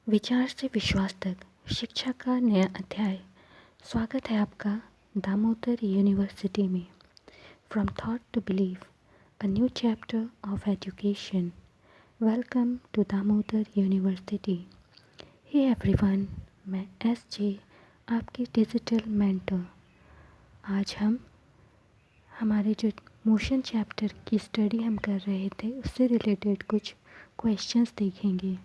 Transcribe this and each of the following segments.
विचार से विश्वास तक शिक्षा का नया अध्याय। स्वागत है आपका दामोदर यूनिवर्सिटी में। From thought to believe, a new chapter of education. Welcome to Damodar University. Hey everyone, मैं SJ, आपकी डिजिटल मेंटर। आज हम हमारे जो मोशन चैप्टर की स्टडी हम कर रहे थे उससे रिलेटेड कुछ क्वेश्चंस देखेंगे।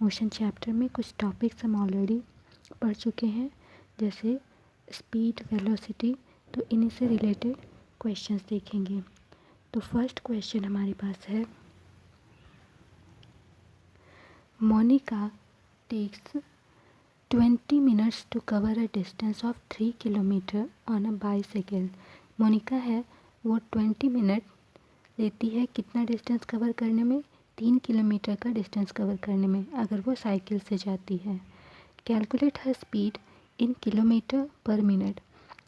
मोशन चैप्टर में कुछ टॉपिक्स हम ऑलरेडी पढ़ चुके हैं, जैसे स्पीड, वेलोसिटी, तो इन्हीं से रिलेटेड क्वेश्चंस देखेंगे। तो फर्स्ट क्वेश्चन हमारे पास है, Monika takes 20 minutes to cover a distance of 3 kilometre on a bicycle. Monika है वो 20 मिनट लेती है कितना डिस्टेंस कवर करने में, 3 किलोमीटर का डिस्टेंस कवर करने में, अगर वो साइकिल से जाती है। Calculate her speed in kilometre पर मिनट।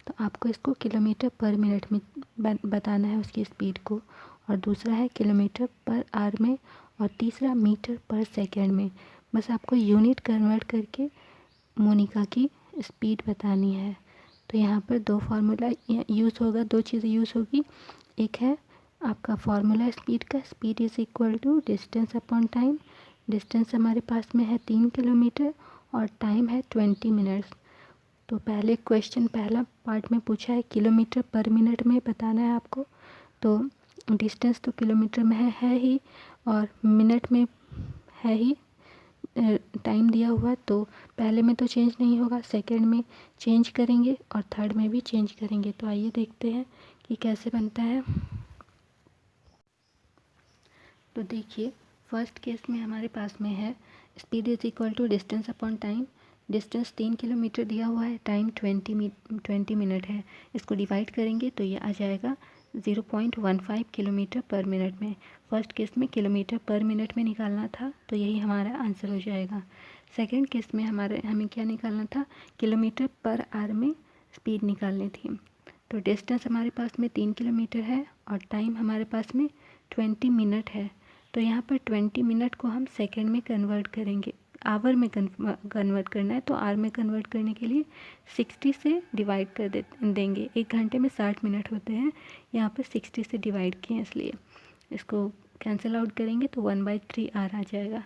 तो आपको इसको किलोमीटर पर मिनट में बताना है उसकी स्पीड को, और दूसरा है किलोमीटर पर आवर में, और तीसरा मीटर पर सेकंड में। बस आपको यूनिट कन्वर्ट करके मोनिका की स्पीड बतानी है। तो यहाँ पर दो फार्मूला यूज़ होगा, दो चीज़ें यूज़ होगी। एक है आपका फार्मूला स्पीड का, speed is equal to distance upon time. Distance हमारे पास में है 3 किलोमीटर और टाइम है 20 मिनट्स। तो पहले क्वेश्चन पहला पार्ट में पूछा है किलोमीटर पर मिनट में बताना है आपको, तो डिस्टेंस तो किलोमीटर में है ही, और मिनट में है ही टाइम दिया हुआ, तो पहले में तो चेंज नहीं होगा, सेकंड में चेंज करेंगे और थर्ड में भी चेंज करेंगे। तो आइए देखते हैं कि कैसे बनता है। तो देखिए, फर्स्ट केस में हमारे पास में है speed is equal to distance upon time. Distance 3 kilometre दिया हुआ है, टाइम 20 मिनट है। इसको डिवाइड करेंगे तो ये आ जाएगा 0.15 किलोमीटर पर मिनट में। फर्स्ट केस में किलोमीटर पर मिनट में निकालना था, तो यही हमारा आंसर हो जाएगा। सेकेंड केस में हमें क्या निकालना था, किलोमीटर पर आवर में स्पीड निकालनी थी। तो डिस्टेंस हमारे पास में 3 किलोमीटर है और टाइम हमारे पास में 20 मिनट है। तो यहाँ पर 20 मिनट को हम सेकंड में कन्वर्ट करेंगे, आवर में कन्वर्ट करना है, तो आवर में कन्वर्ट करने के लिए 60 से डिवाइड कर देंगे। एक घंटे में 60 मिनट होते हैं, यहाँ पर 60 से डिवाइड किए, इसलिए इसको कैंसिल आउट करेंगे तो 1/3 आवर आ जाएगा।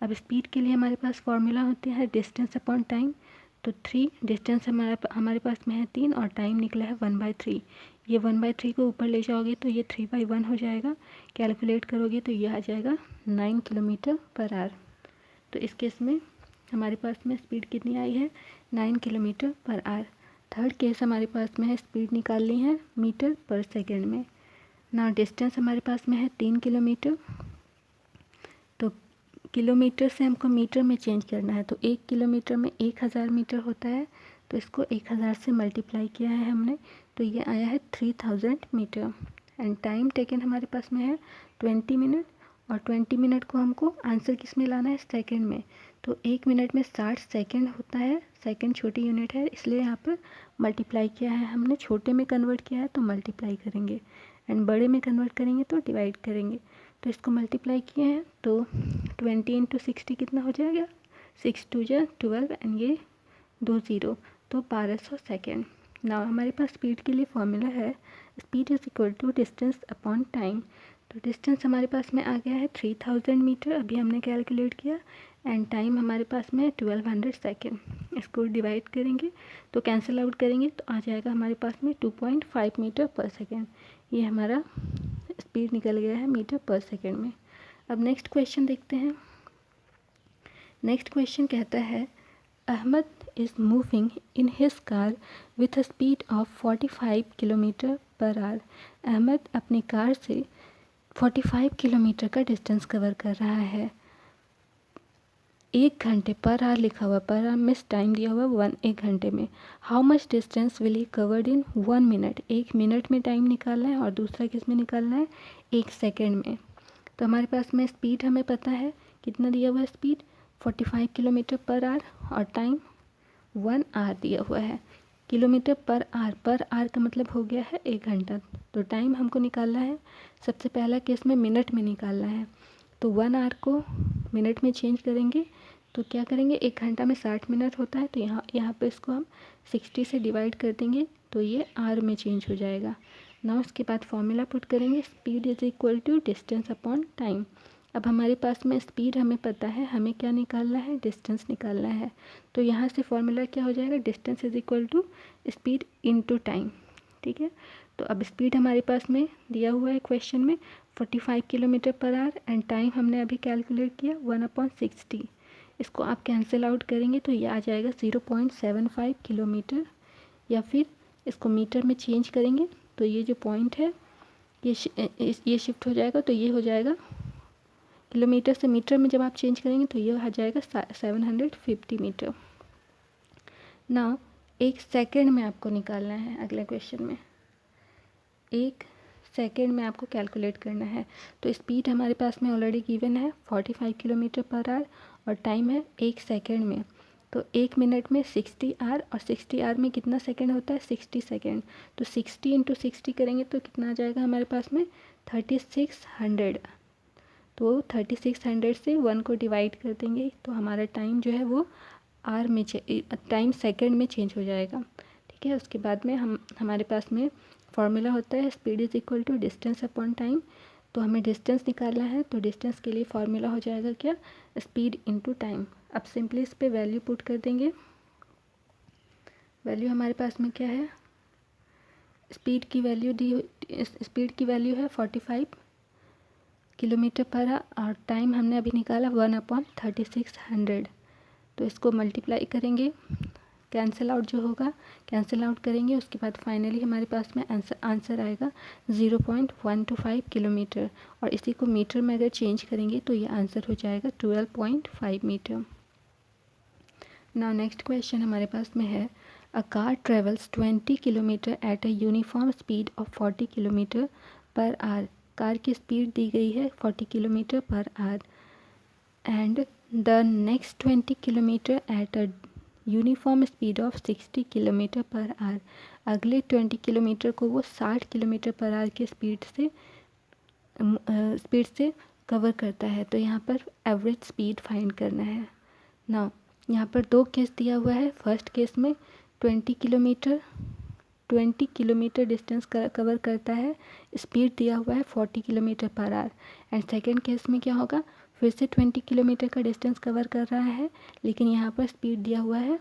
अब स्पीड के लिए हमारे पास फॉर्मूला होते हैं डिस्टेंस अपॉन टाइम। तो 3 डिस्टेंस हमारे पास में है 3 और टाइम निकला है 1/3। ये 1/3 को ऊपर ले जाओगे तो ये 3/1 हो जाएगा। कैलकुलेट करोगे तो ये आ जाएगा 9 किलोमीटर पर आवर। तो इस केस में हमारे पास में स्पीड कितनी आई है, 9 kilometre per our. Third case हमारे पास में है स्पीड निकालनी है मीटर पर सेकेंड में। ना डिस्टेंस हमारे पास में है 3 किलोमीटर, तो किलोमीटर से हमको मीटर में चेंज करना है। तो 1 किलोमीटर में 1000 मीटर होता है, तो इसको 1000 से मल्टीप्लाई किया है हमने, तो ये आया है 3000 मीटर। एंड टाइम टेकन हमारे पास में है 20 मिनट, और 20 मिनट को हमको आंसर किस में लाना है, सेकंड में। तो 1 मिनट में 60 सेकंड होता है, सेकंड छोटी यूनिट है, इसलिए यहाँ पर मल्टीप्लाई किया है हमने। छोटे में कन्वर्ट किया है तो मल्टीप्लाई करेंगे, एंड बड़े में कन्वर्ट करेंगे तो डिवाइड करेंगे। तो इसको मल्टीप्लाई किए हैं तो 20 इंटू 60 कितना हो जाएगा, 6 2 जा 12, एंड ये 2 0, तो 1200 सेकेंड। ना हमारे पास स्पीड के लिए फॉर्मूला है speed is equal to distance upon time. तो डिस्टेंस हमारे पास में आ गया है 3000 मीटर, अभी हमने कैलकुलेट किया, एंड टाइम हमारे पास में है 1200 सेकेंड। इसको डिवाइड करेंगे तो कैंसिल आउट करेंगे तो आ जाएगा हमारे पास में 2.5 मीटर पर सेकेंड। ये हमारा स्पीड निकल गया है मीटर पर सेकेंड में। अब नेक्स्ट क्वेश्चन देखते हैं। नेक्स्ट क्वेश्चन कहता है, Ahmed is moving in his car with a speed of 45 kilometre per hour. Ahmed अपनी कार से 45 किलोमीटर का डिस्टेंस कवर कर रहा है। 1 घंटे पर आवर लिखा हुआ, पर आवर मिस टाइम दिया हुआ 1 घंटे में। How much distance will he covered in 1 minute. 1 minute में टाइम निकालना है और दूसरा किस में निकालना है, 1 सेकेंड में। तो हमारे पास में स्पीड हमें पता है कितना दिया हुआ है, स्पीड 45 किलोमीटर पर आवर, और टाइम 1 आवर दिया हुआ है। किलोमीटर पर आवर का मतलब हो गया है 1 घंटा। तो टाइम हमको निकालना है, सबसे पहला केस में मिनट में निकालना है, तो 1 आवर को मिनट में चेंज करेंगे तो क्या करेंगे, 1 घंटा में 60 मिनट होता है, तो यहाँ पे इसको हम 60 से डिवाइड कर देंगे तो ये आर में चेंज हो जाएगा। ना उसके बाद फॉर्मूला पुट करेंगे, speed is equal to distance upon time. अब हमारे पास में स्पीड हमें पता है, हमें क्या निकालना है, डिस्टेंस निकालना है। तो यहाँ से फॉर्मूला क्या हो जाएगा, distance is equal to speed into time. ठीक है, तो अब स्पीड हमारे पास में दिया हुआ है क्वेश्चन में 45 kilometre per our and time हमने अभी कैलकुलेट किया 1/60। इसको आप कैंसिल आउट करेंगे तो ये आ जाएगा 0.75 किलोमीटर, या फिर इसको मीटर में चेंज करेंगे तो ये जो पॉइंट है ये शिफ्ट हो जाएगा, तो ये हो जाएगा किलोमीटर से मीटर में जब आप चेंज करेंगे तो ये आ जाएगा 750 मीटर। नाउ 1 सेकेंड में आपको निकालना है, अगले क्वेश्चन में 1 सेकेंड में आपको कैलकुलेट करना है। तो स्पीड हमारे पास में ऑलरेडी गिवन है 45 किलोमीटर पर आवर और टाइम है 1 सेकेंड में। तो 1 मिनट में 60 आर, और 60 आर में कितना सेकेंड होता है, 60 सेकेंड। तो 60 × 60 करेंगे तो कितना आ जाएगा हमारे पास में 3600। तो 3600 से 1 को डिवाइड कर देंगे तो हमारा टाइम जो है वो आर में टाइम सेकेंड में चेंज हो जाएगा। ठीक है, उसके बाद में हमारे पास में फॉर्मूला होता है speed is equal to distance upon time. तो हमें डिस्टेंस निकालना है, तो डिस्टेंस के लिए फॉर्मूला हो जाएगा क्या, स्पीड इनटू टाइम। अब सिंपली इस पे वैल्यू पुट कर देंगे। वैल्यू हमारे पास में क्या है, स्पीड की वैल्यू है 45 किलोमीटर पर आवर और टाइम हमने अभी निकाला 1/3600। तो इसको मल्टीप्लाई करेंगे, कैंसिल आउट जो होगा कैंसिल आउट करेंगे, उसके बाद फाइनली हमारे पास में आंसर आएगा 0.125 किलोमीटर, और इसी को मीटर में अगर चेंज करेंगे तो ये आंसर हो जाएगा 12.5 मीटर। नाउ नेक्स्ट क्वेश्चन हमारे पास में है, a car travels 20 kilometre at a uniform speed of 40 kilometre per our. Car की स्पीड दी गई है 40 kilometre per our and the next 20 kilometre at a uniform speed of 60 kilometre per our. अगले 20 kilometre को वो 60 किलोमीटर पर आवर की speed से cover करता है। तो यहाँ पर एवरेज स्पीड फाइंड करना है। नाउ यहाँ पर 2 केस दिया हुआ है। फर्स्ट केस में 20 किलोमीटर डिस्टेंस कवर करता है, स्पीड दिया हुआ है 40 kilometre per our. And second case में क्या होगा, फिर से 20 किलोमीटर का डिस्टेंस कवर कर रहा है, लेकिन यहाँ पर स्पीड दिया हुआ है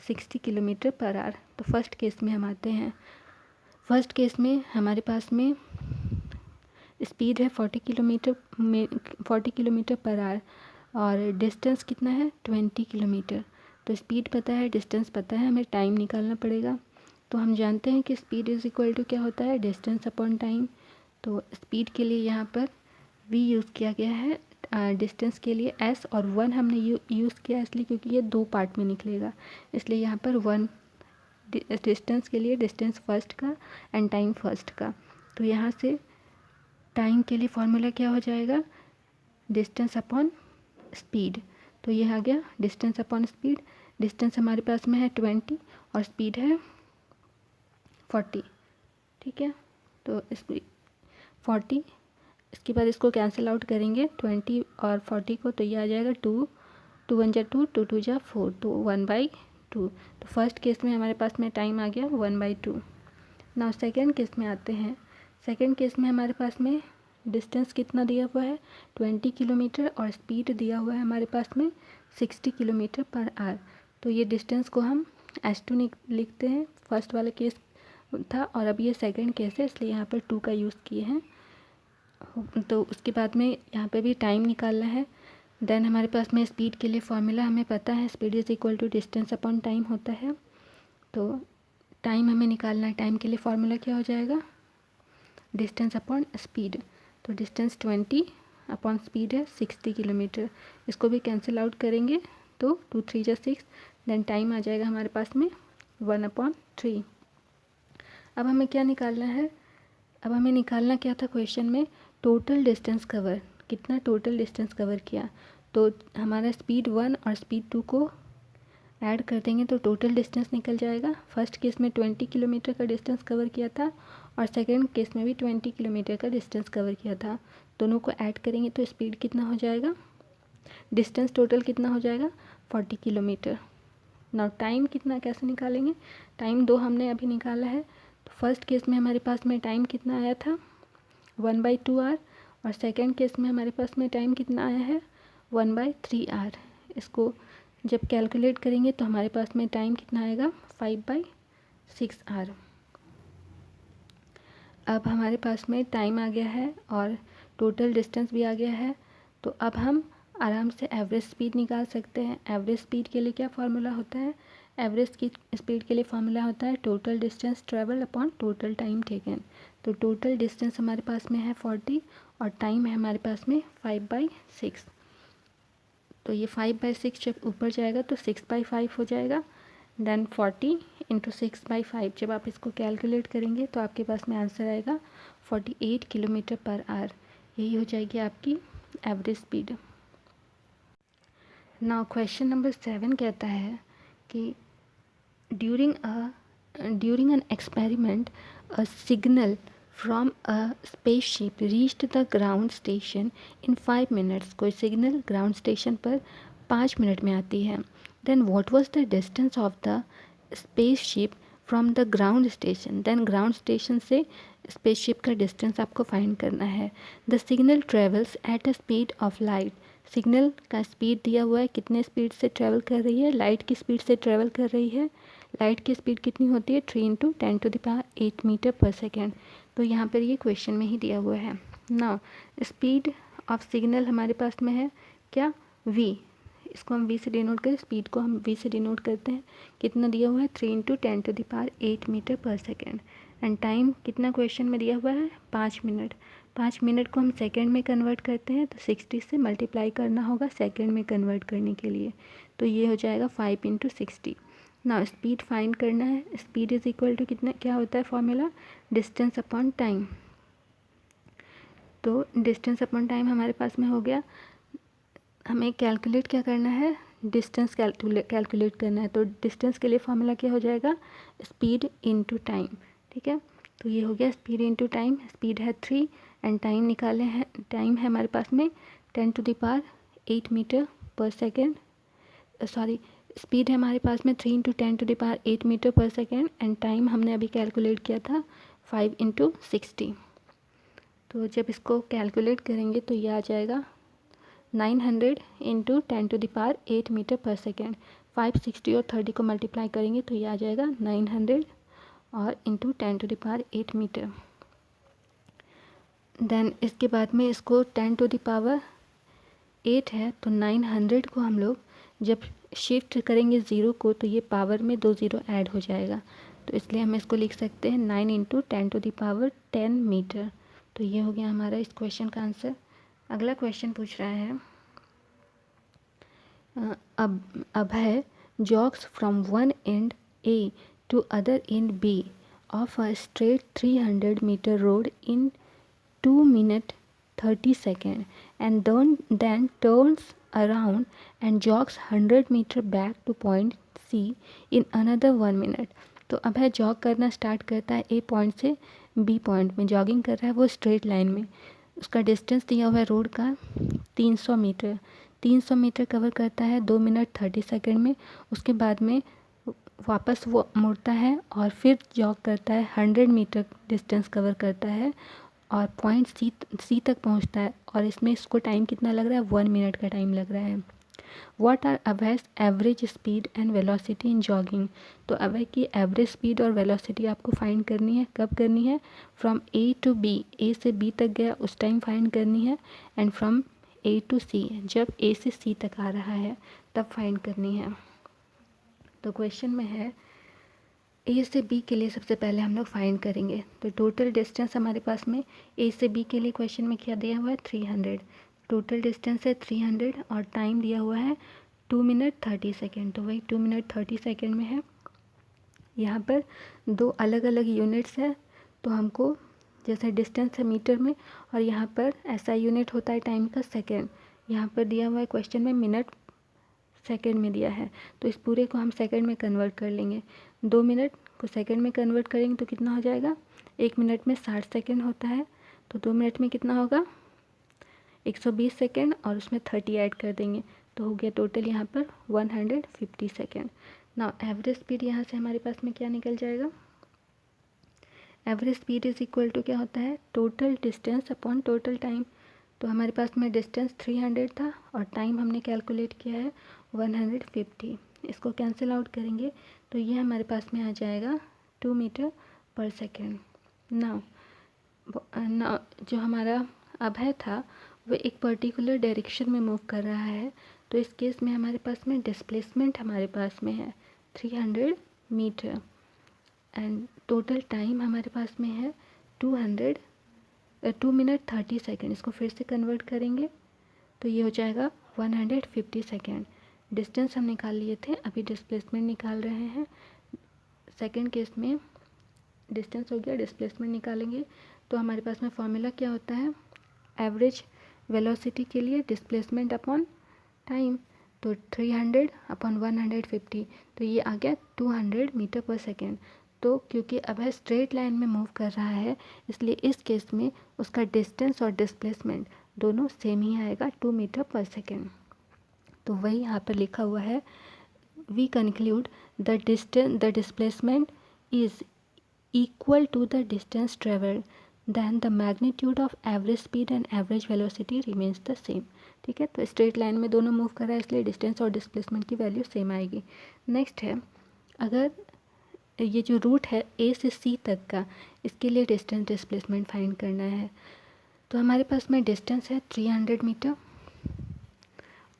60 किलोमीटर पर आवर। तो फर्स्ट केस में हम आते हैं। फर्स्ट केस में हमारे पास में स्पीड है 40 किलोमीटर पर आवर और डिस्टेंस कितना है 20 किलोमीटर। तो स्पीड पता है, डिस्टेंस पता है, हमें टाइम निकालना पड़ेगा। तो हम जानते हैं कि स्पीड इज इक्वल टू क्या होता है, डिस्टेंस अपॉन टाइम। तो स्पीड के लिए यहाँ पर v यूज़ किया गया है, डिस्टेंस के लिए s, और 1 हमने यूज़ किया इसलिए क्योंकि ये 2 पार्ट में निकलेगा, इसलिए यहाँ पर 1 डिस्टेंस के लिए, डिस्टेंस फर्स्ट का एंड टाइम फर्स्ट का। तो यहाँ से टाइम के लिए फॉर्मूला क्या हो जाएगा, डिस्टेंस अपॉन स्पीड। तो ये आ गया डिस्टेंस अपॉन स्पीड। डिस्टेंस हमारे पास में है 20 और स्पीड है 40। ठीक है, तो स्पीड 40, इसके बाद इसको कैंसिल आउट करेंगे 20 और 40 को, तो ये आ जाएगा 2 1 जा 2 2 2 जा 4, तो 1/2। तो फर्स्ट केस में हमारे पास में टाइम आ गया 1/2। नाउ सेकेंड केस में आते हैं। सेकेंड केस में हमारे पास में डिस्टेंस कितना दिया हुआ है 20 किलोमीटर और स्पीड दिया हुआ है हमारे पास में 60 किलोमीटर पर आवर। तो ये डिस्टेंस को हम s2 लिखते हैं, फर्स्ट वाला केस था, और अब ये सेकंड केस है इसलिए यहाँ पर 2 का यूज़ किए हैं। तो उसके बाद में यहाँ पे भी टाइम निकालना है। देन हमारे पास में स्पीड के लिए फॉर्मूला हमें पता है, speed is equal to distance upon time होता है। तो टाइम हमें निकालना है, टाइम के लिए फॉर्मूला क्या हो जाएगा, डिस्टेंस अपॉन स्पीड। तो डिस्टेंस 20 अपॉन स्पीड है 60 किलोमीटर, इसको भी कैंसिल आउट करेंगे तो 2 3 जा 6, देन टाइम आ जाएगा हमारे पास में 1/3। अब हमें क्या निकालना है, अब हमें निकालना क्या था क्वेश्चन में, टोटल डिस्टेंस कवर, कितना टोटल डिस्टेंस कवर किया। तो हमारा स्पीड 1 और स्पीड 2 को ऐड कर देंगे तो टोटल डिस्टेंस निकल जाएगा। फर्स्ट केस में 20 किलोमीटर का डिस्टेंस कवर किया था और सेकंड केस में भी 20 किलोमीटर का डिस्टेंस कवर किया था। दोनों को ऐड करेंगे तो स्पीड कितना हो जाएगा, डिस्टेंस टोटल कितना हो जाएगा 40 किलोमीटर। नाउ टाइम कितना कैसे निकालेंगे, टाइम 2 हमने अभी निकाला है। तो फर्स्ट केस में हमारे पास में टाइम कितना आया था 1/2 आवर, और सेकेंड केस में हमारे पास में टाइम कितना आया है 1/3 आवर। इसको जब कैलकुलेट करेंगे तो हमारे पास में टाइम कितना आएगा 5/6 आवर। अब हमारे पास में टाइम आ गया है और टोटल डिस्टेंस भी आ गया है। तो अब हम आराम से एवरेज स्पीड निकाल सकते हैं। एवरेज स्पीड के लिए क्या फार्मूला होता है, एवरेज की स्पीड के लिए फार्मूला होता है total distance travel upon total time taken. तो टोटल डिस्टेंस हमारे पास में है 40 और टाइम है हमारे पास में 5/6। तो ये 5/6 जब ऊपर जाएगा तो 6/5 हो जाएगा। देन 40 इंटू 6/5 जब आप इसको कैलकुलेट करेंगे तो आपके पास में आंसर आएगा 48 किलोमीटर पर आवर। यही हो जाएगी आपकी average speed. Now question number 7 कहता है कि during an experiment a signal from a spaceship reached the ground station in 5 minutes. कोई सिग्नल ग्राउंड स्टेशन पर 5 मिनट में आती है। Then what was the distance of the spaceship from the ground station. Then ground station से spaceship का distance आपको find करना है। The signal travels at a speed of light. Signal का स्पीड दिया हुआ है, कितने स्पीड से ट्रैवल कर रही है, लाइट की स्पीड से ट्रैवल कर रही है। लाइट की स्पीड कितनी होती है 3 × 10⁸ मीटर पर सेकेंड। तो यहाँ पर ये क्वेश्चन में ही दिया हुआ है। नाउ स्पीड ऑफ सिग्नल हमारे पास में है क्या v, इसको हम v से डिनोट करें, स्पीड को हम v से डिनोट करते हैं। कितना दिया हुआ है 3 × 10⁸ मीटर पर सेकेंड। एंड टाइम कितना क्वेश्चन में दिया हुआ है 5 मिनट। 5 मिनट को हम सेकेंड में कन्वर्ट करते हैं तो 60 से मल्टीप्लाई करना होगा सेकेंड में कन्वर्ट करने के लिए। तो ये हो जाएगा 5 × 60। ना स्पीड फाइंड करना है। स्पीड इज इक्वल टू कितना, क्या होता है फॉर्मूला, डिस्टेंस अपॉन टाइम। तो डिस्टेंस अपॉन टाइम हमारे पास में हो गया। हमें कैलकुलेट क्या करना है, डिस्टेंस कैलकुलेट करना है। तो डिस्टेंस के लिए फॉर्मूला क्या हो जाएगा, स्पीड इनटू टाइम। ठीक है, तो ये हो गया स्पीड इनटू टाइम। स्पीड है 3 एंड टाइम निकाले हैं, टाइम है हमारे पास में 10⁸ मीटर पर सेकेंड। सॉरी, स्पीड है हमारे पास में 3 × 10⁸ मीटर पर सेकेंड एंड टाइम हमने अभी कैलकुलेट किया था 5 × 60। तो जब इसको कैलकुलेट करेंगे तो ये आ जाएगा 900 × 10⁸ मीटर पर सेकेंड। 560 और 30 को मल्टीप्लाई करेंगे तो ये आ जाएगा 900 और इंटू 10⁸ मीटर। देन इसके बाद में इसको 10⁸ है तो 900 को हम लोग जब शिफ्ट करेंगे ज़ीरो को तो ये पावर में 2 ज़ीरो ऐड हो जाएगा। तो इसलिए हम इसको लिख सकते हैं 9 × 10⁸ मीटर। तो ये हो गया हमारा इस क्वेश्चन का आंसर। अगला क्वेश्चन पूछ रहा है अभय jogs from one end A to other end B of a straight 300-meter road in 2 minutes 30 seconds and then turns around and jogs 100 meter back to point C in another 1 minute। तो अभय jog करना start करता है ए point से B point में, jogging कर रहा है वो स्ट्रेट लाइन में। उसका डिस्टेंस दिया हुआ है रोड का 300 मीटर। 300 मीटर कवर करता है 2 मिनट 30 सेकेंड में। उसके बाद में वापस वो मुड़ता है और फिर जॉग करता है 100 मीटर डिस्टेंस कवर करता है और पॉइंट सी तक पहुंचता है। और इसमें इसको टाइम कितना लग रहा है 1 मिनट का टाइम लग रहा है। What are Abhay's average speed and velocity in jogging. तो अभय की एवरेज स्पीड और वेलोसिटी आपको फाइंड करनी है। कब करनी है, from A to B, A से बी तक गया उस टाइम फाइंड करनी है। And from A to C, जब ए से सी तक आ रहा है तब फाइंड करनी है। तो क्वेश्चन में है ए से बी के लिए सबसे पहले हम लोग फाइंड करेंगे। तो टोटल डिस्टेंस हमारे पास में ए से बी के लिए क्वेश्चन में क्या दिया हुआ है 300। टोटल डिस्टेंस है 300 और टाइम दिया हुआ है 2 मिनट 30 सेकेंड। तो वही 2 मिनट 30 सेकेंड में है। यहाँ पर दो अलग अलग यूनिट्स है तो हमको जैसे डिस्टेंस है मीटर में और यहाँ पर ऐसा यूनिट होता है टाइम का सेकेंड। यहाँ पर दिया हुआ है क्वेश्चन में मिनट सेकेंड में दिया है तो इस पूरे को हम सेकेंड में कन्वर्ट कर लेंगे। 2 मिनट को सेकेंड में कन्वर्ट करेंगे तो कितना हो जाएगा, 1 मिनट में 60 सेकेंड होता है। तो 2 मिनट में कितना होगा 120 सेकेंड और उसमें 30 ऐड कर देंगे तो हो गया टोटल यहाँ पर 150 सेकेंड। ना एवरेज स्पीड यहाँ से हमारे पास में क्या निकल जाएगा, average speed is equal to क्या होता है, total distance upon total time. तो हमारे पास में डिस्टेंस 300 था और टाइम हमने कैलकुलेट किया है 150। इसको कैंसिल आउट करेंगे तो ये हमारे पास में आ जाएगा 2 मीटर पर सेकेंड। नाउ जो हमारा अभय था वो एक पर्टिकुलर डायरेक्शन में मूव कर रहा है, तो इस केस में हमारे पास में डिस्प्लेसमेंट हमारे पास में है 300 मीटर एंड टोटल टाइम हमारे पास में है 2 मिनट 30 सेकेंड। इसको फिर से कन्वर्ट करेंगे तो ये हो जाएगा 150 सेकेंड। डिस्टेंस हम निकाल लिए थे, अभी डिस्प्लेसमेंट निकाल रहे हैं। सेकेंड केस में डिस्टेंस हो गया, डिस्प्लेसमेंट निकालेंगे तो हमारे पास में फॉर्मूला क्या होता है, एवरेज वेलोसिटी के लिए डिस्प्लेसमेंट अपॉन टाइम, तो 300 अपॉन 150 तो ये आ गया 200 मीटर पर सेकेंड। तो क्योंकि अब है स्ट्रेट लाइन में मूव कर रहा है इसलिए इस केस में उसका डिस्टेंस और डिस्प्लेसमेंट दोनों सेम ही आएगा 2 मीटर पर सेकेंड। तो वही यहाँ पर लिखा हुआ है, we conclude the displacement is equal to the distance travelled then the magnitude of average speed and average velocity remains the same। ठीक है, तो स्ट्रेट लाइन में दोनों मूव कर रहा है इसलिए डिस्टेंस और डिस्प्लेसमेंट की वैल्यू सेम आएगी। नेक्स्ट है, अगर ये जो रूट है ए से सी तक का, इसके लिए डिस्टेंस डिस्प्लेसमेंट फाइंड करना है तो हमारे पास में डिस्टेंस है 300 मीटर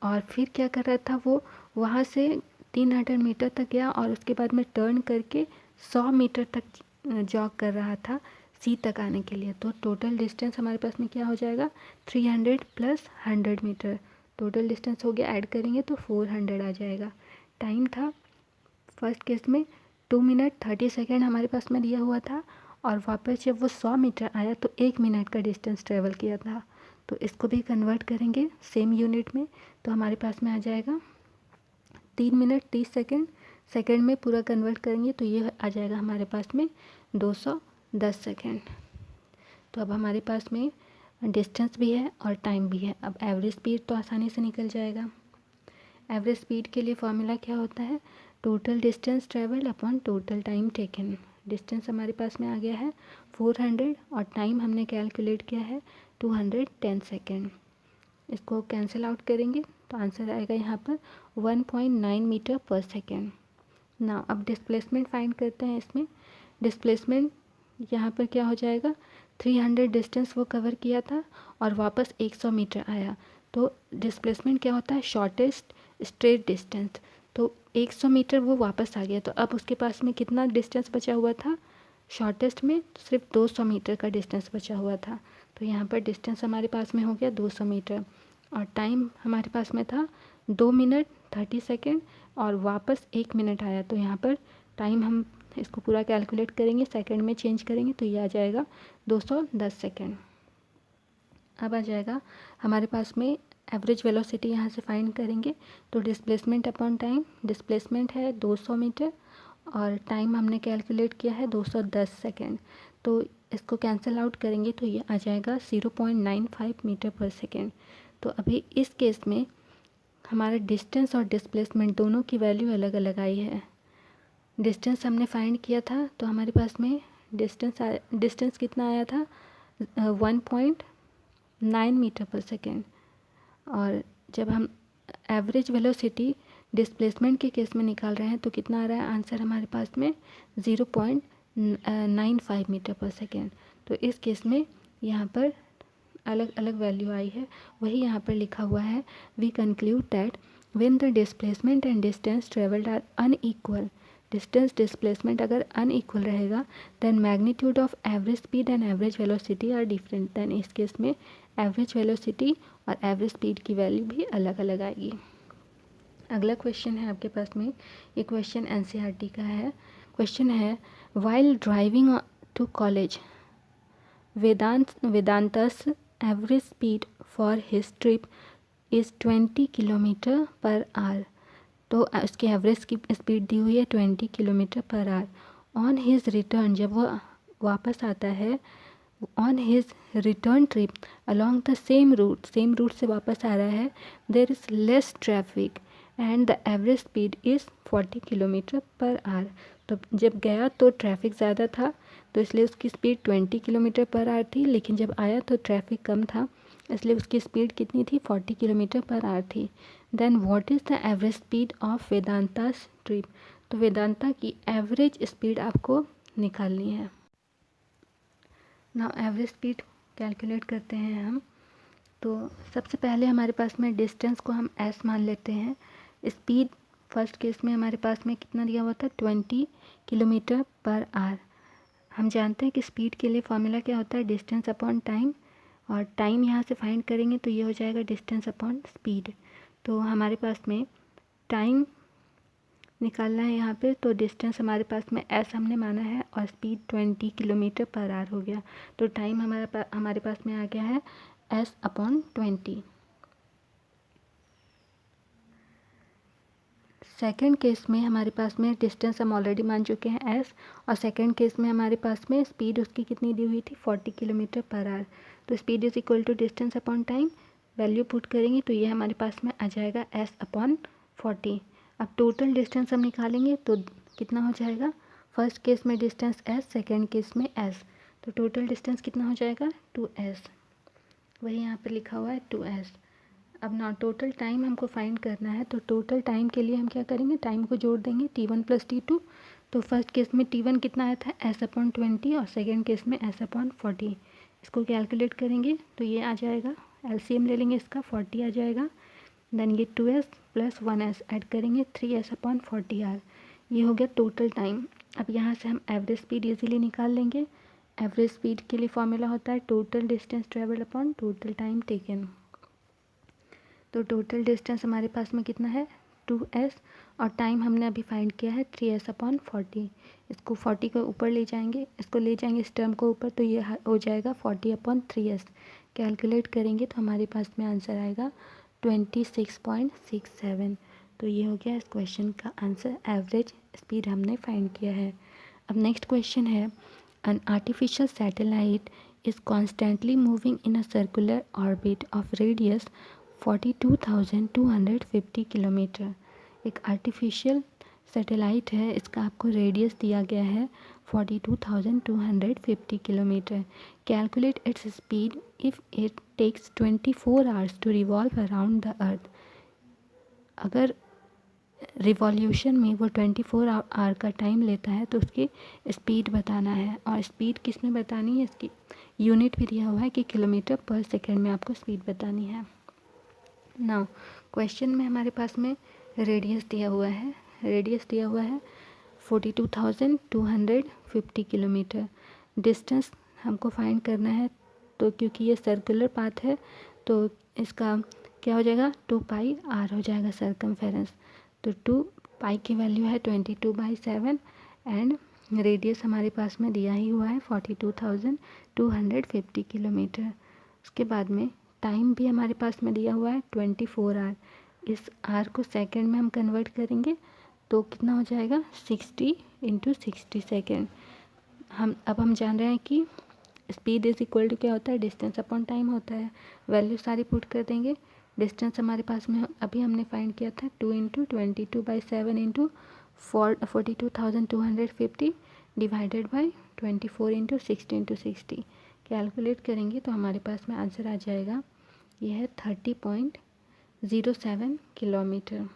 और फिर क्या कर रहा था वो, वहाँ से 300 मीटर तक गया और उसके बाद में टर्न करके 100 मीटर तक जॉग कर रहा था सी तक आने के लिए। तो टोटल डिस्टेंस हमारे पास में क्या हो जाएगा, 300 प्लस 100 मीटर, टोटल डिस्टेंस हो गया, ऐड करेंगे तो 400 आ जाएगा। टाइम था फर्स्ट केस में 2 मिनट 30 सेकेंड हमारे पास में दिया हुआ था और वापस जब वो 100 मीटर आया तो 1 मिनट का डिस्टेंस ट्रेवल किया था। तो इसको भी कन्वर्ट करेंगे सेम यूनिट में तो हमारे पास में आ जाएगा 3 मिनट 30 सेकेंड, सेकेंड में पूरा कन्वर्ट करेंगे तो ये आ जाएगा हमारे पास में 210 सेकेंड। तो अब हमारे पास में डिस्टेंस भी है और टाइम भी है। अब एवरेज स्पीड तो आसानी से निकल जाएगा। एवरेज स्पीड के लिए फॉर्मूला क्या होता है, total distance travelled upon total time taken. Distance हमारे पास में आ गया है 400 और टाइम हमने कैलकुलेट किया है 210 सेकेंड। इसको कैंसिल आउट करेंगे तो आंसर आएगा यहाँ पर 1.9 मीटर पर सेकेंड। ना अब डिस्प्लेसमेंट फाइंड करते हैं। इसमें डिस्प्लेसमेंट यहाँ पर क्या हो जाएगा, 300 डिस्टेंस वो कवर किया था और वापस 100 मीटर आया तो डिस्प्लेसमेंट क्या होता है, शॉर्टेस्ट स्ट्रेट डिस्टेंस। तो 100 मीटर वो वापस आ गया तो अब उसके पास में कितना डिस्टेंस बचा हुआ था, शॉर्टेस्ट में सिर्फ 200 मीटर का डिस्टेंस बचा हुआ था। तो यहाँ पर डिस्टेंस हमारे पास में हो गया 200 मीटर और टाइम हमारे पास में था 2 मिनट 30 सेकेंड और वापस 1 मिनट आया। तो यहाँ पर टाइम हम इसको पूरा कैलकुलेट करेंगे, सेकंड में चेंज करेंगे तो ये आ जाएगा 210 सेकेंड। अब आ जाएगा हमारे पास में एवरेज वेलोसिटी, यहाँ से फाइंड करेंगे तो डिस्प्लेसमेंट अपॉन टाइम, डिस्प्लेसमेंट है 200 मीटर और टाइम हमने कैलकुलेट किया है 210 सेकेंड। तो इसको कैंसिल आउट करेंगे तो ये आ जाएगा 0.95 मीटर पर सेकेंड। तो अभी इस केस में हमारा डिस्टेंस और डिस्प्लेसमेंट दोनों की वैल्यू अलग अलग आई है। डिस्टेंस हमने फाइंड किया था तो हमारे पास में डिस्टेंस कितना आया था, 1.9 मीटर पर सेकेंड और जब हम एवरेज वेलोसिटी डिस्प्लेसमेंट के केस में निकाल रहे हैं तो कितना आ रहा है, आंसर हमारे पास में 0.95 मीटर पर सेकेंड। तो इस केस में यहाँ पर अलग अलग वैल्यू आई है, वही यहाँ पर लिखा हुआ है, we conclude that when the displacement and distance travelled are unequal, distance displacement अगर अनइक्वल रहेगा then magnitude of average speed and average velocity are different. Then इस केस में एवरेज वेलोसिटी और एवरेज स्पीड की वैल्यू भी अलग अलग आएगी। अगला क्वेश्चन है आपके पास में, ये क्वेश्चन एनसीईआरटी का है। क्वेश्चन है, while driving to college Vedant's average speed for his trip is 20 kilometre per hour. तो उसकी एवरेज की स्पीड दी हुई है 20 kilometre per our. On his return, जब वो वापस आता है, on his return trip along the same route से वापस आ रहा है, there is less traffic and the average speed is 40 kilometre per hour. तो जब गया तो ट्रैफिक ज़्यादा था, तो इसलिए उसकी स्पीड 20 किलोमीटर पर आवर थी, लेकिन जब आया तो ट्रैफिक कम था, इसलिए उसकी स्पीड कितनी थी, 40 किलोमीटर पर आवर थी। Then what is the average speed of Vedanta's trip. तो वेदांता की एवरेज स्पीड आपको निकालनी है। नाउ एवरेज स्पीड कैलकुलेट करते हैं हम। तो सबसे पहले हमारे पास में डिस्टेंस को हम एस मान लेते हैं। स्पीड फर्स्ट केस में हमारे पास में कितना दिया हुआ था, 20 किलोमीटर पर आवर। हम जानते हैं कि स्पीड के लिए फॉर्मूला क्या होता है, डिस्टेंस अपॉन टाइम, और टाइम यहाँ से फाइंड करेंगे तो ये हो जाएगा डिस्टेंस अपॉन स्पीड। तो हमारे पास में टाइम निकालना है यहाँ पे, तो डिस्टेंस हमारे पास में एस हमने माना है और स्पीड 20 किलोमीटर पर आवर हो गया। तो टाइम हमारे पास में आ गया है एस अपॉन 20। सेकेंड केस में हमारे पास में डिस्टेंस हम ऑलरेडी मान चुके हैं एस, और सेकेंड केस में हमारे पास में स्पीड उसकी कितनी दी हुई थी, 40 किलोमीटर पर आवर। तो speed is equal to distance upon time, value put करेंगे तो ये हमारे पास में आ जाएगा एस अपॉन 40। अब टोटल डिस्टेंस हम निकालेंगे तो कितना हो जाएगा, फर्स्ट केस में डिस्टेंस एस, सेकेंड केस में एस, तो टोटल डिस्टेंस कितना हो जाएगा 2s, वही यहाँ पे लिखा हुआ है 2s। अब ना टोटल टाइम हमको फाइंड करना है, तो टोटल टाइम के लिए हम क्या करेंगे, टाइम को जोड़ देंगे t1 + t2। तो फर्स्ट केस में t1 कितना आया था, s अपॉन 20, और सेकेंड केस में s अपॉन 40। इसको कैलकुलेट करेंगे तो ये आ जाएगा, एलसीएम ले लेंगे इसका, 40 आ जाएगा। देन ये 2s + 1s ऐड करेंगे, 3s अपॉन 40r। ये हो गया टोटल टाइम। अब यहाँ से हम एवरेज स्पीड इजीली निकाल लेंगे। एवरेज स्पीड के लिए फॉर्मूला होता है total distance travelled upon total time taken. तो टोटल डिस्टेंस हमारे पास में कितना है 2s, और टाइम हमने अभी फाइंड किया है 3s अपॉन 40। इसको 40 को ऊपर ले जाएंगे, इसको ले जाएंगे इस टर्म को ऊपर, तो ये हो जाएगा 40 अपॉन 3s। कैलकुलेट करेंगे तो हमारे पास में आंसर आएगा 26.67। तो ये हो गया इस क्वेश्चन का आंसर, एवरेज स्पीड हमने फाइंड किया है। अब नेक्स्ट क्वेश्चन है, an artificial satellite is constantly moving in a circular orbit of radius 42,250 kilometre. एक आर्टिफिशियल सैटेलाइट है, इसका आपको रेडियस दिया गया है 42,250 kilometre. Calculate its speed if it takes 24 hours to revolve around the earth. अगर revolution में वो 24 आवर का टाइम लेता है तो उसकी स्पीड बताना है, और स्पीड किस में बतानी है, इसकी यूनिट भी दिया हुआ है कि किलोमीटर पर सेकेंड में आपको स्पीड बतानी है। नाउ क्वेश्चन में हमारे पास में रेडियस दिया हुआ है, 42,250 किलोमीटर। डिस्टेंस हमको फाइंड करना है, तो क्योंकि ये सर्कुलर पाथ है तो इसका क्या हो जाएगा 2πr हो जाएगा सर्कमफेरेंस। तो 2π की वैल्यू है 22/7 एंड रेडियस हमारे पास में दिया ही हुआ है 42,250 किलोमीटर। उसके बाद में टाइम भी हमारे पास में दिया हुआ है 24 आवर। इस आर को सेकंड में हम कन्वर्ट करेंगे तो कितना हो जाएगा 60 × 60 सेकेंड। हम जान रहे हैं कि स्पीड इज इक्वल टू क्या होता है, डिस्टेंस अपॉन टाइम होता है। वैल्यू सारी पुट कर देंगे। डिस्टेंस हमारे पास में अभी हमने फाइंड किया था 2 × 22/7 × 42,250 डिवाइडेड बाई 24 × 60 × 60। कैलकुलेट करेंगे तो हमारे पास में आंसर आ जाएगा, यह है 30.07 किलोमीटर।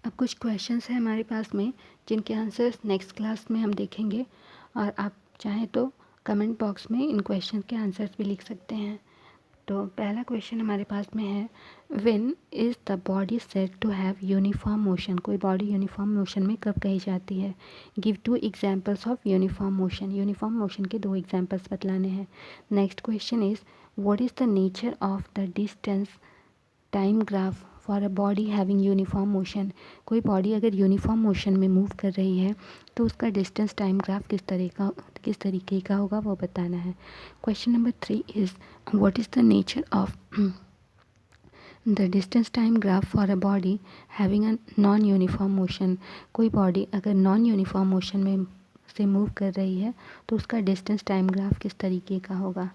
अब कुछ क्वेश्चंस हैं हमारे पास में जिनके आंसर्स नेक्स्ट क्लास में हम देखेंगे, और आप चाहें तो कमेंट बॉक्स में इन क्वेश्चन के आंसर्स भी लिख सकते हैं। तो पहला क्वेश्चन हमारे पास में है, when is the body said to have uniform motion. कोई बॉडी यूनिफॉर्म मोशन में कब कही जाती है। Give 2 examples of uniform motion. Uniform motion के 2 एग्जांपल्स बतलाने हैं। Next question is, what is the nature of the distance time graph for a body having uniform motion. कोई बॉडी अगर यूनिफॉर्म मोशन में मूव कर रही है तो उसका डिस्टेंस टाइम ग्राफ किस तरीके का होगा वो बताना है। Question number 3 is, what is the nature of the distance time graph for a body having a non uniform motion. कोई बॉडी अगर नॉन यूनिफॉर्म मोशन में से मूव कर रही है तो उसका डिस्टेंस टाइम ग्राफ किस तरीके का होगा,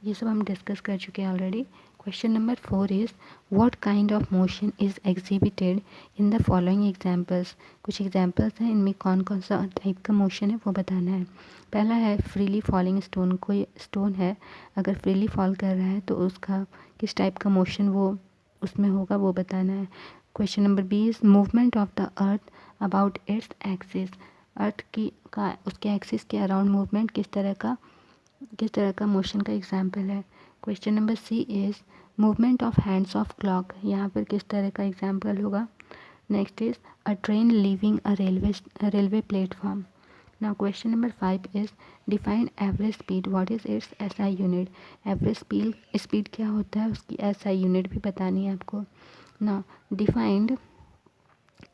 ये सब हम डिस्कस कर चुके हैं already. Question number 4 is what kind of motion is exhibited in the following examples. कुछ एग्जाम्पल्स हैं, इनमें कौन कौन सा टाइप का मोशन है वो बताना है। पहला है फ्रीली फॉलिंग स्टोन। कोई स्टोन है अगर फ्रीली फॉल कर रहा है तो उसका किस टाइप का मोशन वो उसमें होगा वो बताना है। Question number B is movement of the earth about its axis. Earth की का उसके एक्सिस के अराउंड मूवमेंट किस तरह का मोशन का एग्जाम्पल है। Question number C is movement of hands of clock, यहाँ पर किस तरह का एग्जाम्पल होगा। Next is a train leaving a railway platform. Now question number 5 is define average speed, what is its SI unit. Average speed क्या होता है उसकी एसआई यूनिट भी बतानी है आपको। Now defined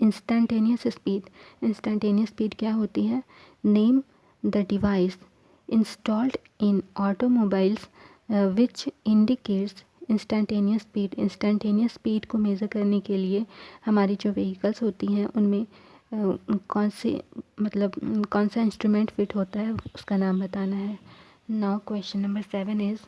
instantaneous speed. Instantaneous speed क्या होती है। Name the device installed in automobiles which indicates instantaneous speed. Instantaneous speed को मेज़र करने के लिए हमारी जो व्हीकल्स होती हैं उनमें कौन सा इंस्ट्रूमेंट फिट होता है उसका नाम बताना है। Now question number 7 is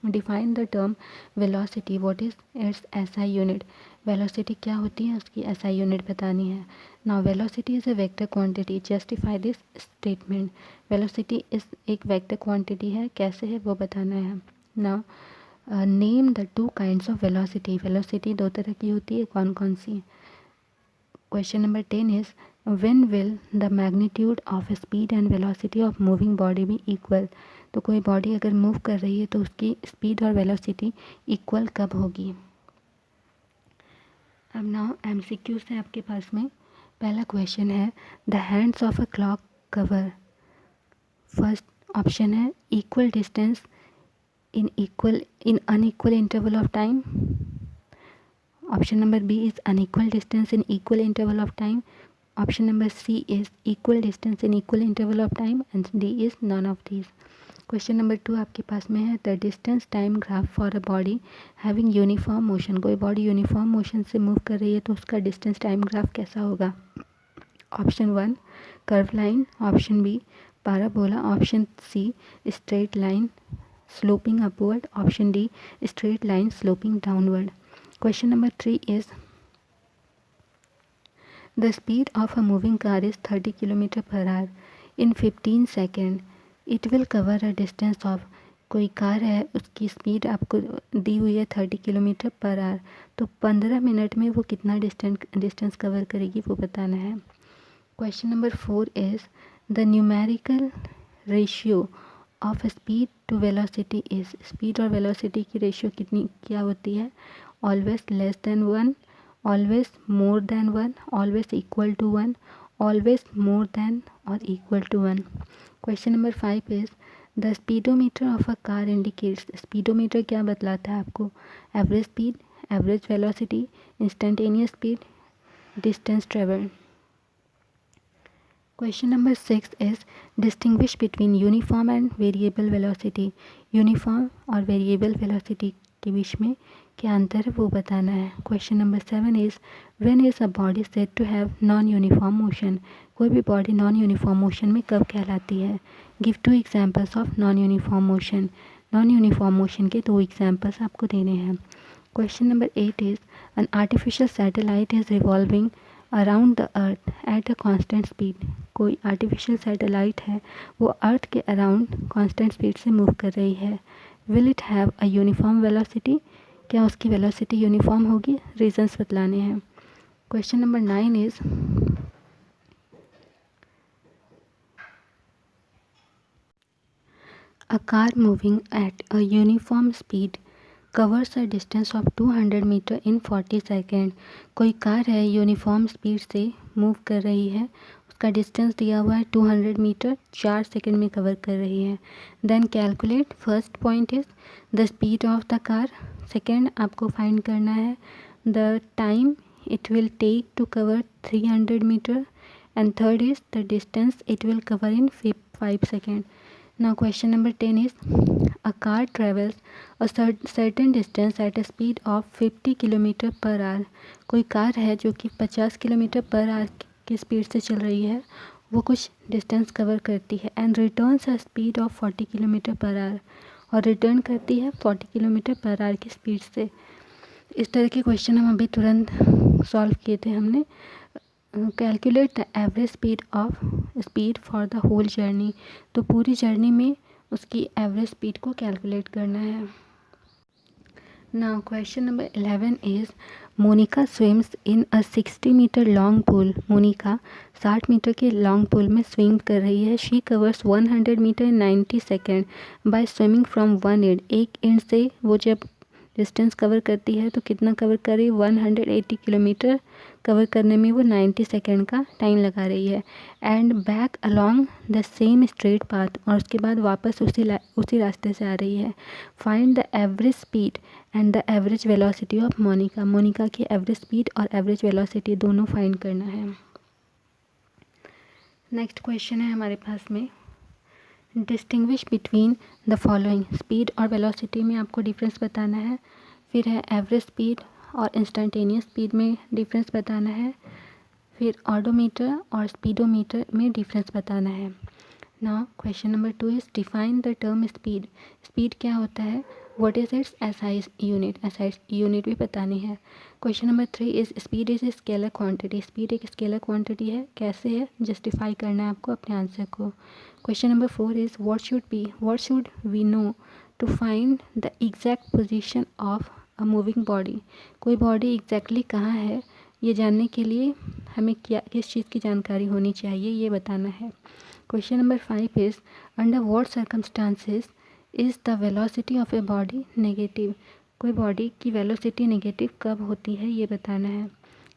define the term velocity, what is its SI unit. Velocity क्या होती है उसकी एसआई यूनिट बतानी है। Now velocity is a vector quantity, justify this statement. Velocity इस एक वेक्टर क्वांटिटी है, कैसे है वो बताना है। Now name the two kinds of velocity. Velocity दो तरह की होती है, कौन कौन सी। Question number 10 is when will the magnitude of speed and velocity of moving body be equal. तो कोई बॉडी अगर मूव कर रही है तो उसकी स्पीड और वेलोसिटी इक्वल कब होगी। अब नाउ एमसीक्यूज है आपके पास में। पहला क्वेश्चन है the hands of a clock cover. First option है equal distance in unequal interval of time. Option number B is unequal distance in equal interval of time. Option number C is equal distance in equal interval of time and D is none of these. Question number 2 आपके पास में है the distance time graph for a body having uniform motion. कोई body uniform motion से move कर रही है तो उसका डिस्टेंस टाइम ग्राफ कैसा होगा। Option 1 curve line, option B parabola, option C straight line sloping upward, option D straight line sloping downward. Question number 3 is the speed of a moving car is 30 km per hour. In 15 seconds, it will cover a distance of। कोई car है उसकी speed आपको दी हुई है 30 kilometre per hour, तो 15 minute में वो कितना डिस्टेंस कवर करेगी वो बताना है। Question number 4 is the numerical ratio of speed to velocity is. Speed और वेलोसिटी की रेशियो कितनी क्या होती है। Always less than 1, always more than 1, always equal to 1, always more than और equal to 1। Question number 5 is the speedometer of a car indicates. Speedometer क्या बतलाता है आपको। Average speed, average velocity, instantaneous speed, distance travel. Question number 6 is distinguish between uniform and variable velocity. Uniform और variable velocity के बीच में क्या अंतर है वो बताना है। Question number 7 is when is a body said to have non uniform motion. कोई भी बॉडी नॉन यूनिफॉर्म मोशन में कब कहलाती है। Give 2 examples of non uniform motion. Non uniform motion के 2 एग्जाम्पल्स आपको देने हैं। Question number 8 is an artificial satellite is revolving around the earth at a constant speed. कोई आर्टिफिशियल सैटेलाइट है वो अर्थ के अराउंड कांस्टेंट स्पीड से मूव कर रही है। Will it have a uniform velocity. क्या उसकी वेलोसिटी यूनिफॉर्म होगी। रीजंस बतलाने हैं। Question number 9 is a car moving at a uniform speed covers a distance of 200 metre in 40 second. कोई कार है यूनिफॉर्म स्पीड से मूव कर रही है, उसका डिस्टेंस दिया हुआ है 200 मीटर, 4 सेकेंड में कवर कर रही है। Then calculate. First point is the speed of the car. Second आपको फाइंड करना है the time it will take to cover 300 metre and third is the distance it will cover in 5 second. Now question number 10 is a car travels a certain distance at a speed of 50 kilometre per our. कोई car है जो कि 50 kilometre per our की speed से चल रही है वो कुछ डिस्टेंस कवर करती है and returns a speed of 40 kilometre per our, और रिटर्न करती है 40 किलोमीटर पर आवर की स्पीड से। इस तरह के क्वेश्चन हम अभी तुरंत सॉल्व किए थे हमने। Calculate the average speed for the whole journey, तो पूरी जर्नी में उसकी एवरेज स्पीड को कैलकुलेट करना है। Now question number 11 is Monica swims in a 60 metre long pool. Monica 60 metre के लॉन्ग पूल में स्विम कर रही है। She covers 100 metre in 90 second by swimming from one end, एक एंड से वो जब डिस्टेंस कवर करती है तो कितना कवर कर रही है, 180 किलोमीटर कवर करने में वो 90 सेकेंड का टाइम लगा रही है। And back along the same straight path, और उसके बाद वापस उसी रास्ते से आ रही है। Find the average speed and the average velocity of Monica. Monica की एवरेज स्पीड और एवरेज वेलोसिटी दोनों फाइंड करना है। नेक्स्ट क्वेश्चन है हमारे पास में, distinguish between the following. Speed और वेलोसिटी में आपको डिफरेंस बताना है। फिर है एवरेज स्पीड और इंस्टेंटेनियस स्पीड में डिफरेंस बताना है। फिर ऑडोमीटर और स्पीडोमीटर में डिफरेंस बताना है। Now question number 2 is define the term speed. Speed क्या होता है, what is its SI unit, SI unit भी बतानी है। Question number 3 is speed is scalar quantity. Speed एक स्केलर क्वांटिटी है, कैसे है जस्टिफाई करना है आपको अपने आंसर को। Question number 4 is what should we know to find the exact position of a moving body. कोई बॉडी एग्जैक्टली कहाँ है ये जानने के लिए हमें किस चीज़ की जानकारी होनी चाहिए, ये बताना है। Question number 5 is under what circumstances is the velocity of a body negative. कोई बॉडी की वेलोसिटी नेगेटिव कब होती है ये बताना है।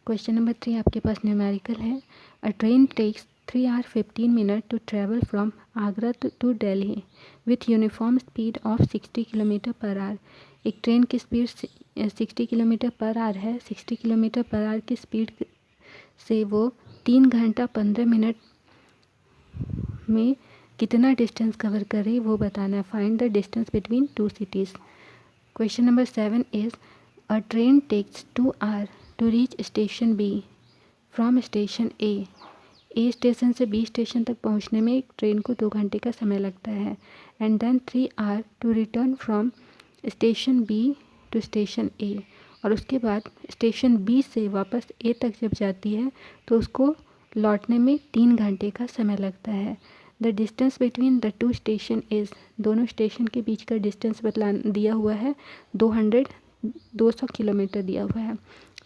क्वेश्चन नंबर 3 आपके पास न्यूमेरिकल है। A train takes 3 hour 15 minute to travel from Agra to Delhi with uniform speed of 60 kilometre per hour. एक ट्रेन की स्पीड 60 किलोमीटर पर आवर है। 60 किलोमीटर पर आवर की स्पीड से वो 3 घंटा 15 मिनट में कितना डिस्टेंस कवर कर रही वो बताना है। Find the distance between two cities. Question number 7 is a train takes 2 hour to reach station B from station A station से बी स्टेशन तक पहुंचने में एक ट्रेन को 2 घंटे का समय लगता है। And then 3 hour to return from station B to station A, और उसके बाद स्टेशन बी से वापस ए तक जब जाती है तो उसको लौटने में 3 घंटे का समय लगता है। The distance between the two station is, दोनों स्टेशन के बीच का डिस्टेंस दिया हुआ है 200 किलोमीटर दिया हुआ है।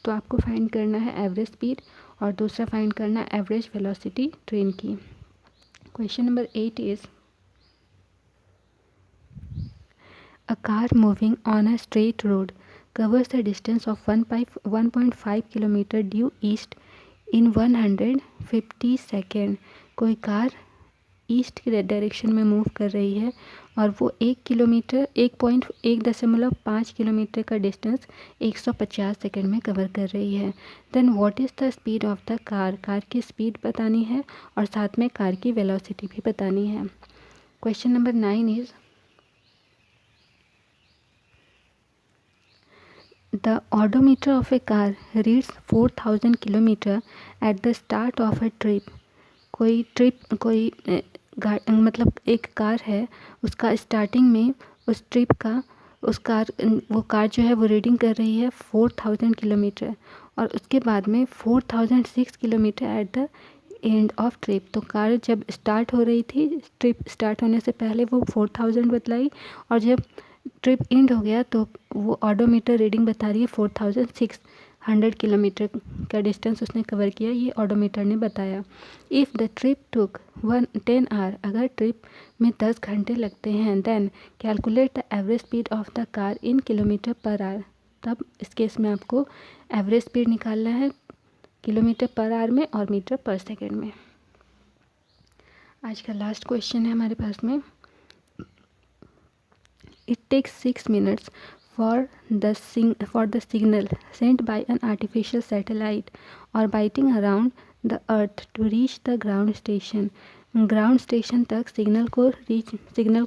तो आपको फाइंड करना है एवरेज स्पीड और दूसरा फाइंड करना है एवरेज वेलोसिटी ट्रेन की। Question number 8 is a car moving on a straight road covers a distance of 1.5 kilometre due east in 150 second. कोई कार ईस्ट के डायरेक्शन में मूव कर रही है और वो 1.5 किलोमीटर का डिस्टेंस 150 सेकेंड में कवर कर रही है। Then what is the speed of the car. Car की स्पीड बतानी है और साथ में कार की वेलोसिटी भी बतानी है। Question number 9 is The odometer of a car reads 4000 kilometre at the start of a trip। मतलब एक कार है, उसका स्टार्टिंग में उस ट्रिप का वो कार जो है वो रीडिंग कर रही है 4000 किलोमीटर, और उसके बाद में 4006 kilometre at the end of trip. तो कार जब स्टार्ट हो रही थी, ट्रिप स्टार्ट होने से पहले वो 4000 बतलाई, और जब ट्रिप एंड हो गया तो वो ऑडोमीटर रीडिंग बता रही है 4600 किलोमीटर का डिस्टेंस उसने कवर किया, ये ऑडोमीटर ने बताया। If the trip took 10 hour, अगर ट्रिप में 10 घंटे लगते हैं, then calculate the average speed of the car in kilometre per hour. तब इस केस में आपको एवरेज स्पीड निकालना है किलोमीटर पर आवर में और मीटर पर सेकेंड में। आज का लास्ट क्वेश्चन है हमारे पास में, It takes 6 minutes for the signal sent by an artificial satellite orbiting around the earth to reach the ground station। Ground station तक सिग्नल को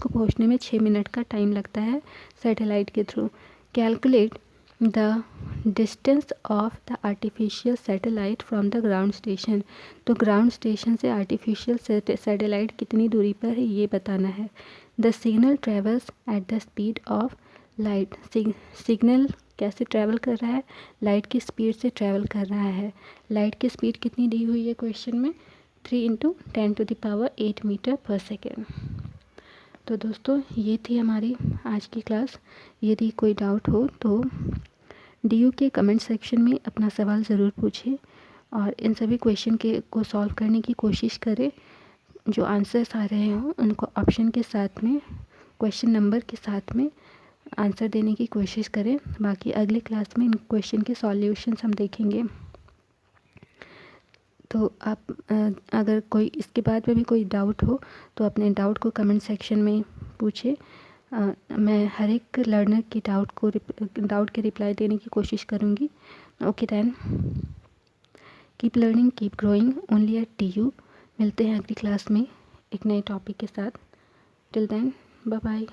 पहुंचने में 6 मिनट का टाइम लगता है सैटेलाइट के through. Calculate the distance of the artificial satellite from the ground station. तो ground station से आर्टिफिशियल सैटेलाइट कितनी दूरी पर है ये बताना है। The signal travels at the speed of light. Signal कैसे ट्रैवल कर रहा है? लाइट की स्पीड से ट्रैवल कर रहा है। लाइट की स्पीड कितनी दी हुई है क्वेश्चन में? 3 × 10⁸ मीटर पर सेकेंड। तो दोस्तों ये थी हमारी आज की क्लास। यदि कोई डाउट हो तो DU के कमेंट सेक्शन में अपना सवाल ज़रूर पूछिए और इन सभी क्वेश्चन को सॉल्व करने की कोशिश करें। जो आंसर्स आ रहे हों उनको ऑप्शन के साथ में, क्वेश्चन नंबर के साथ में आंसर देने की कोशिश करें। बाकी अगली क्लास में इन क्वेश्चन के सॉल्यूशंस हम देखेंगे। तो आप अगर कोई इसके बाद में भी कोई डाउट हो तो अपने डाउट को कमेंट सेक्शन में पूछे। मैं हर एक लर्नर की डाउट के रिप्लाई देने की कोशिश करूँगी। Okay then, keep learning, keep growing only at DU। मिलते हैं अगली क्लास में एक नए टॉपिक के साथ। Till then, bye bye.